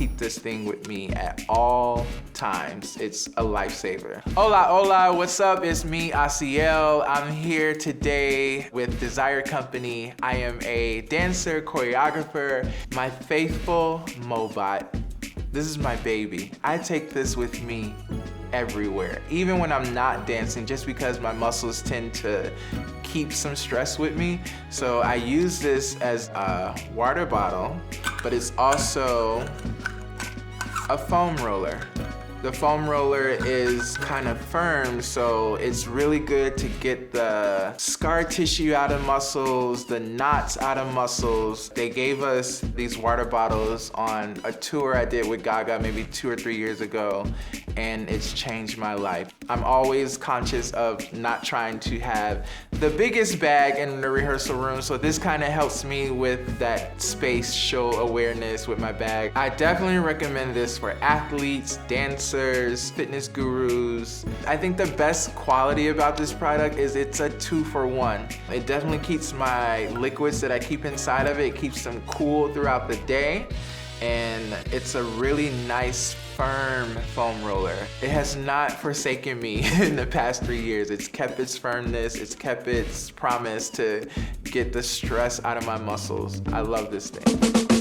keep this thing with me at all times. It's a lifesaver. Hola, hola, what's up? It's me, Asiel. I'm here today with Desire Company. I am a dancer, choreographer, my faithful Mobot. This is my baby. I take this with me everywhere, even when I'm not dancing, just because my muscles tend to keep some stress with me. So I use this as a water bottle, but it's also a foam roller. The foam roller is kind of firm, so it's really good to get the scar tissue out of muscles, the knots out of muscles. They gave us these water bottles on a tour I did with Gaga maybe 2 or 3 years ago, and it's changed my life. I'm always conscious of not trying to have the biggest bag in the rehearsal room, so this kind of helps me with that space show awareness with my bag. I definitely recommend this for athletes, dancers, fitness gurus. I think the best quality about this product is it's a 2-for-1. It definitely keeps my liquids that I keep inside of it keeps them cool throughout the day, and it's a really nice firm foam roller. It has not forsaken me in the past 3 years. It's kept its firmness, it's kept its promise to get the stress out of my muscles. I love this thing.